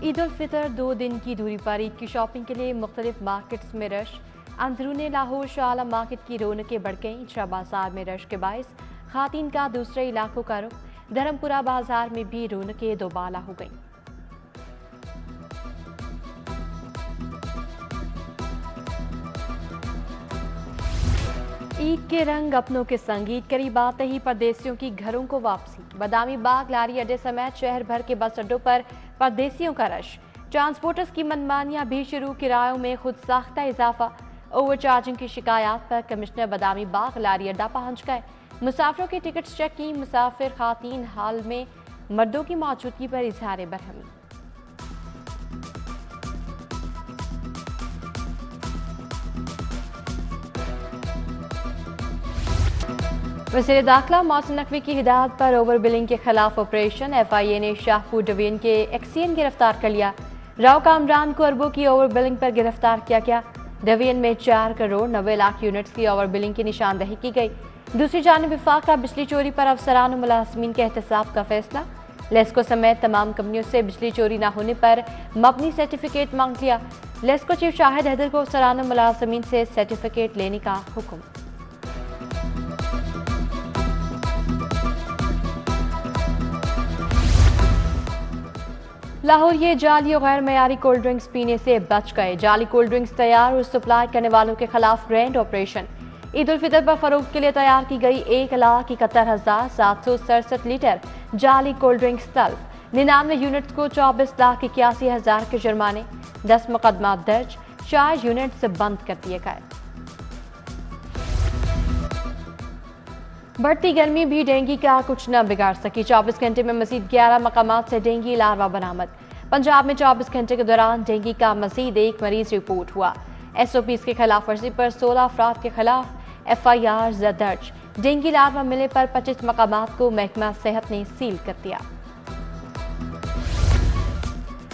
ईद उल फितर 2 दिन की दूरी पर ईद की शॉपिंग के लिए मुख्तलिफ मार्केट्स में रश। अंदरून लाहौर शाह आलम मार्केट की रौनकें बढ़ गईं। शाह बाजार में रश के बायस खातीन का दूसरे इलाकों का रुख। धर्मपुरा बाजार में भी रौनकें दोबाला हो गईं। ईद के रंग अपनों के संग। ईद करीब आते ही परदेसियों की घरों को वापसी। बदामी बाग, लारी अड्डे समेत शहर भर के बस अड्डों पर परदेसियों का रश। ट्रांसपोर्टर्स की मनमानियां भी शुरू। किरायों में खुद साख्ता इजाफा। ओवरचार्जिंग की शिकायत पर कमिश्नर बदामी बाग लारी अड्डा पहुंच गए। मुसाफिरों की टिकट्स चेक की। मुसाफिर खातीन हाल में मर्दों की मौजूदगी पर इजहार बरहमी। वज़ीर दाखिला मोहसिन नकवी की हिदायत पर ओवर बिलिंग के खिलाफ ऑपरेशन। FIA ने शाहपुर डिवीजन के एक्सियन गिरफ्तार कर लिया। राव कामरान को अरबों की ओवर बिलिंग पर गिरफ्तार किया गया। डिवीजन में 4 करोड़ 90 लाख यूनिट्स की ओवर बिलिंग की निशानदही की गई। दूसरी जानिब विफाक का बिजली चोरी पर अफसरान और मुलाजमीन के एहतसाब का फैसला। लेस्को समेत तमाम कंपनियों से बिजली चोरी न होने पर मबनी सर्टिफिकेट मांग लिया। लेस्को चीफ शाहिद हैदर को अफसरान और मुलाजमीन से सर्टिफिकेट लेने का हुक्म। लाहौर ये जाली और गैर मयारी कोल्ड ड्रिंक्स पीने से बच गए। जाली कोल्ड ड्रिंक्स तैयार और सप्लाई करने वालों के खिलाफ ग्रैंड ऑपरेशन। ईद उल फितर पर फरोख्त के लिए तैयार की गई 1,71,767 लीटर जाली कोल्ड ड्रिंक्स तल्फ। 99 यूनिट्स को 24,81,000 के जुर्माने। 10 मुकदमा दर्ज। 4 यूनिट्स बंद कर दिए गए। बढ़ती गर्मी भी डेंगू का कुछ न बिगाड़ सकी। 24 घंटे में मजीद 11 मकामात से डेंगू लार्वा बरामद। पंजाब में 24 घंटे के दौरान डेंगू का मजीद 1 मरीज रिपोर्ट हुआ। SOPs के खिलाफ वर्जी पर 16 अफराद के खिलाफ FIRs दर्ज। डेंगू लार्वा मिलने पर 25 मकामात को महकमा सेहत ने सील कर दिया।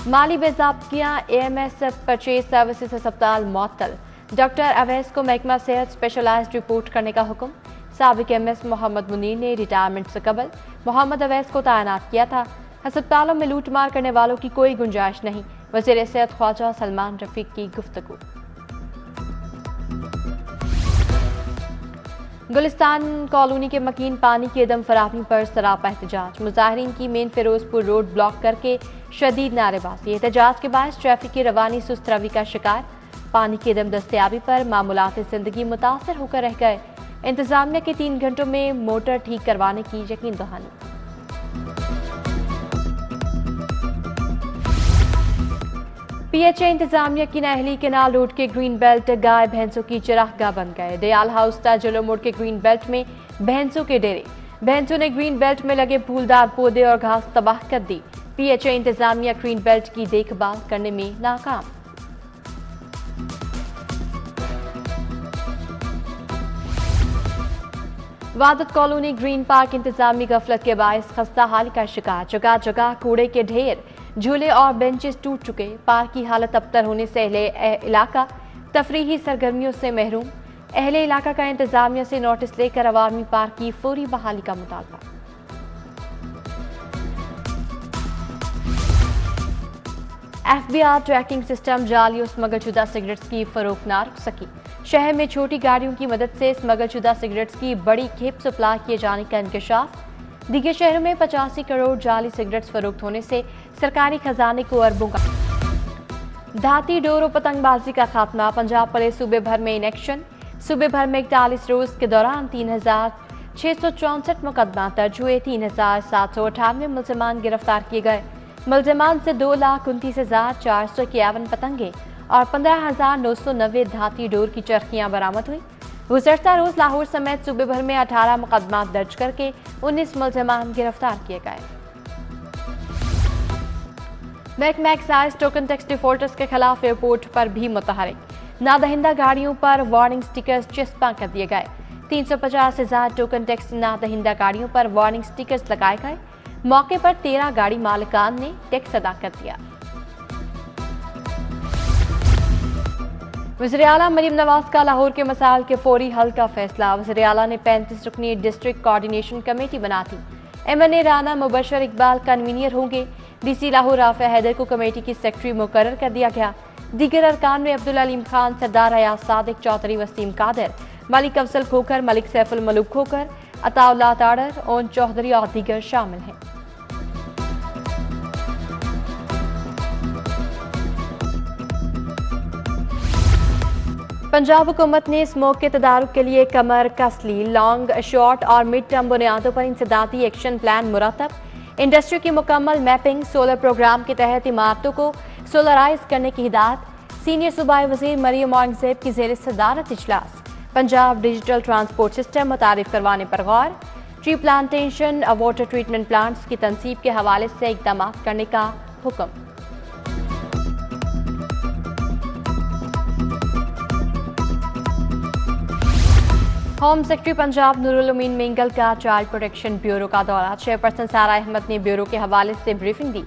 माली बेज़ाब्तियां AMS परचेज सर्विसेज अस्पताल मुअत्तल। डॉक्टर अवैस को महकमा सेहत स्पेशलाइज्ड रिपोर्ट करने का हुक्म। साबिक MS मोहम्मद मुनीर ने रिटायरमेंट से कबल मोहम्मद अवैस को तैनात किया था। अस्पतालों में लूटमार करने वालों की कोई गुंजाइश नहीं। वज़ीर सेहत ख्वाजा सलमान रफीक की गुफ्तगू। गुलिस्तान कॉलोनी के मकीन पानी की अदम फराहमी पर सरापा एहतजाज। मुजाहिरीन की मेन फिरोजपुर रोड ब्लॉक करके शदीद नारेबाजी। एहतजाज के बाद ट्रैफिक की रवानी सुस्त रवि का शिकार। पानी की अदम दस्तयाबी पर मामूलात जिंदगी मुतासर होकर रह गए। इंतजामिया के 3 घंटों में मोटर ठीक करवाने की यकीन दहानी। PHA इंतजामिया की नाअहली केनाल रोड के ग्रीन बेल्ट गाय भैंसों की चरागाह बन गए। दयाल हाउस ताजलो मोड़ के ग्रीन बेल्ट में भैंसों के डेरे। भैंसों ने ग्रीन बेल्ट में लगे फूलदार पौधे और घास तबाह कर दी। PHA इंतजामिया ग्रीन बेल्ट की देखभाल करने में नाकाम। वादत कॉलोनी ग्रीन पार्क इंतजामी गफलत के बायस खस्ता हाल का शिकार। जगह जगह कूड़े के ढेर, झूले और बेंचेस टूट चुके। पार्क की हालत अबतर होने से अहले इलाका तफरीही सरगर्मियों से महरूम। अहले इलाका का इंतजामिया से नोटिस लेकर अवामी पार्क की फौरी बहाली का मुतालबा। FBI ट्रैकिंग सिस्टम जाली और स्मगलशुदा सिगरेट्स की फरोख्त ना रुक सकी। शहर में छोटी गाड़ियों की मदद से स्मगलशुदा सिगरेट्स की बड़ी खेप सप्लाई किए जाने का इंकशाफ। दीगर शहरों में 85 करोड़ जाली सिगरेट्स फरोख्त होने से सरकारी खजाने को अरबों का। धाती डोर और पतंगबाजी का खात्मा। पंजाब पुलिस सूबे भर में इन एक्शन। सूबे भर में 41 रोज के दौरान 3,664 मुकदमा दर्ज हुए। 3,798 मुलजमान गिरफ्तार किए गए। मुलजमान से 2,29,451 पतंगे और 15,990 धाती डोर की चरखियां बरामद हुई। गुज़श्ता रोज लाहौर समेत सूबे भर में 18 मुकदमा दर्ज करके 19 मुलजमान गिरफ्तार किए गए। महकमा एक्साइज टोकन टैक्स डिफॉल्टर्स के खिलाफ एयरपोर्ट पर भी मुतहरिक। नादहिंदा गाड़ियों पर वार्निंग स्टिकर्स चस्पा कर दिए गए। 350,000 टोकन टैक्स नादहिंदा गाड़ियों पर वार्निंग स्टिकर्स लगाए गए। मौके पर 13 गाड़ी मालिकान ने टैक्स अदा कर दिया। वज़ीर आला मरीम नवाज का लाहौर के मसाइल के फौरी हल का फैसला। वज़ीर आला ने 35 रुकनी डिस्ट्रिक्ट कोऑर्डिनेशन कमेटी बना दी। MNA राना मुबशर इकबाल कन्वीनियर होंगे। DC लाहौर राफे हैदर को कमेटी की सेक्रेटरी मुकर्रर कर दिया गया। दीगर अरकान में अब्दुल अलीम खान, सरदार अयाज सादिक चौधरी, वसीम कादिर, मलिक अफजल खोखर, मलिक सैफुल मलूक खोखर, अताउल्लाह ताड़र, ओन चौधरी और दीगर शामिल हैं। पंजाब हुकूमत ने स्मोक के तदारुक के लिए कमर कस ली। लॉन्ग, शॉर्ट और मिड टर्म बुनियादों पर इंसदादी एक्शन प्लान मुरतब। इंडस्ट्री की मुकम्मल मैपिंग। सोलर प्रोग्राम के तहत इमारतों को सोलराइज करने की हिदायत। सीनियर सूबाई वजीर मरियम औरंगजेब की जेर सदारत इजलास। पंजाब डिजिटल ट्रांसपोर्ट सिस्टम मुतारिफ करवाने पर गौर। Tree plantation, water treatment plants की तनसीब के हवाले से इकदाम करने का हुक्म। होम सेक्रेटरी पंजाब नूरुल अमीन मिंगल का चाइल्ड प्रोटेक्शन ब्यूरो का दौरा। चेयरपर्सन सारा अहमद ने ब्यूरो के हवाले से ब्रीफिंग दी।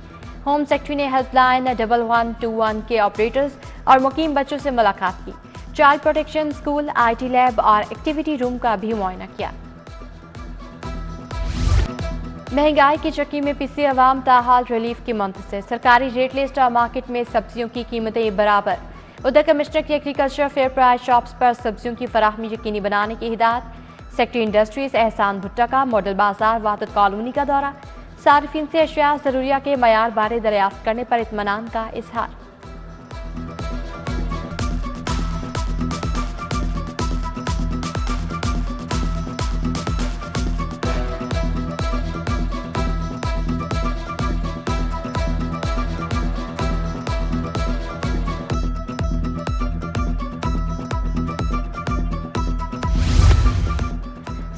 होम सेक्रेटरी ने हेल्पलाइन 1121 के ऑपरेटर्स और मुकीम बच्चों से मुलाकात की। Child protection school, IT lab और एक्टिविटी रूम का भी मुआयना किया। महंगाई की चक्की में पिसी अवाम ताहाल रिलीफ की मुंतज़िर। सरकारी रेट लिस्ट और मार्केट में सब्जियों की कीमतें बराबर। उधर कमिश्नर की एग्रीकल्चर फेयर प्राइस शॉप्स पर सब्जियों की फराहमी यकीनी बनाने की हिदायत। सेक्रेटरी इंडस्ट्रीज एहसान भुट्टा का मॉडल बाजार वादत कॉलोनी का दौरा। सार्फिन से अशिया जरूरिया के मयार बारे दरियाफ्त करने पर इत्मीनान का इजहार।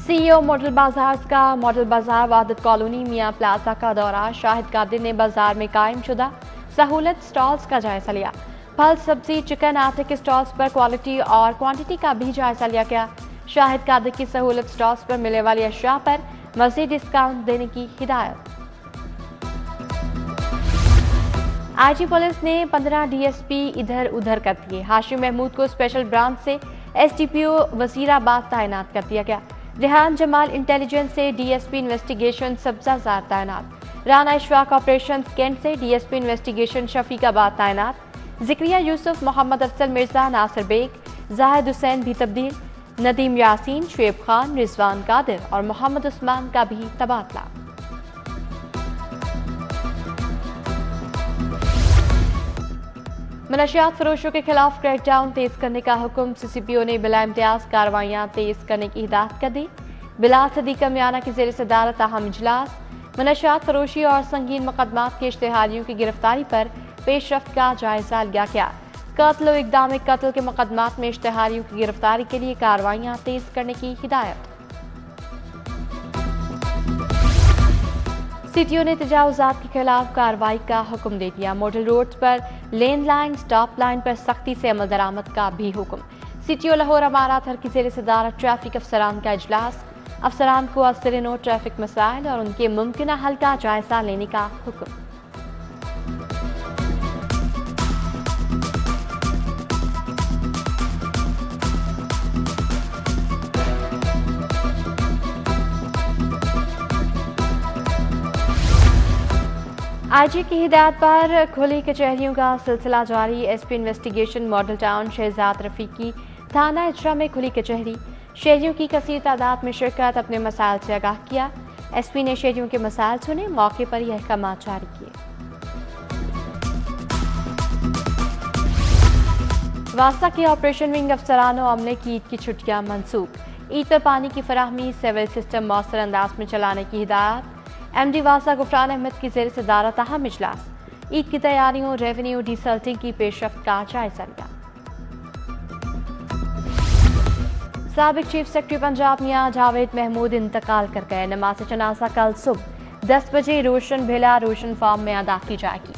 CEO मॉडल बाजार का मॉडल बाजार वादत कॉलोनी मियां प्लाजा का दौरा। शाहिद कादिर ने बाजार में कायम शुदा सहूलत स्टॉल्स का जायजा लिया। फल, सब्जी, चिकन, आटे के स्टॉल्स पर क्वालिटी और क्वांटिटी का भी जायजा लिया गया। शाहिद कादिर की सहूलत स्टॉल्स पर मिलने वाली अशिया पर मज़ीद डिस्काउंट देने की हिदायत। IG पुलिस ने 15 DSP इधर उधर कर दिए। हाशिम महमूद को स्पेशल ब्रांच से SDPO वजीराबाद तैनात कर दिया गया। रेहान जमाल इंटेलिजेंस से DSP इन्वेस्टिगेशन सब्जाजार तैनात। राना इशफाक ऑपरेशन कैंट से DSP इन्वेस्टिगेशन शफीकाबाद तैनात। जिक्रिया यूसुफ, मोहम्मद अफजल मिर्जा, नासिर बेग, जाहिद हुसैन भी तब्दील। नदीम यासीन, शुएब खान, रिजवान कादिर और मोहम्मद उस्मान का भी तबादला। मनशियात फरोशों के खिलाफ क्रैकडाउन तेज करने का हुक्म। CCPO ने बिला इम्तियाज कार्रवाइयाँ तेज करने की हिदायत कर दी। बिलाल सदीका मियाना की जेर सदारत अहम इजलास। मनशियात फरोशी और संगीन मुकदमात के इश्तेहारियों की गिरफ्तारी पर पेशरफ्त का जायजा लिया गया। कत्ल व इक़दाम कत्ल के मुकदमात में इश्तेहारियों की गिरफ्तारी के लिए कार्रवाइयाँ तेज करने की हिदायत। CTO ने तजावुज़ात के खिलाफ कार्रवाई का हुक्म दे दिया। मॉडल रोड्स पर लेन लाइन, स्टॉप लाइन पर सख्ती से अमल दरामद का भी हुक्म। CTO लाहौर अमारात हर की जेर सदारत ट्रैफिक अफसरान का इजलास। अफसरान को असर ट्रैफिक मसाइल और उनके मुमकिन हल का जायजा लेने का हुक्म। IG की हिदायत पर खुली कचहरियों का सिलसिला जारी। SP investigation model town Shahzad Rafiqui थाना इजरा में खुली कचहरी। शहरियों की कसीर तादाद में शिरकत, अपने मसाइल से आगाह किया। SP ने शहरियों के मसाइल सुने, मौके पर यह अहकाम जारी किए। वास्ता के ऑपरेशन विंग अफसरान और अमले की ईद की छुट्टियां मनसूख। ईद पर पानी की फराहमी, सिविल सिस्टम मौसर अंदाज में चलाने की हिदायत। MD वासा गुफरान अहमद की जेर सदारत अहम इजलास। ईद की तैयारियों, रेवेन्यू डिसल्टिंग की पेशरफ्त का जायजा लिया। साबिक चीफ सेक्रेटरी पंजाब मियां जावेद महमूद इंतकाल कर गए। नमाज जनाजा कल सुबह 10 बजे रोशन भेला रोशन फार्म में अदा की जाएगी।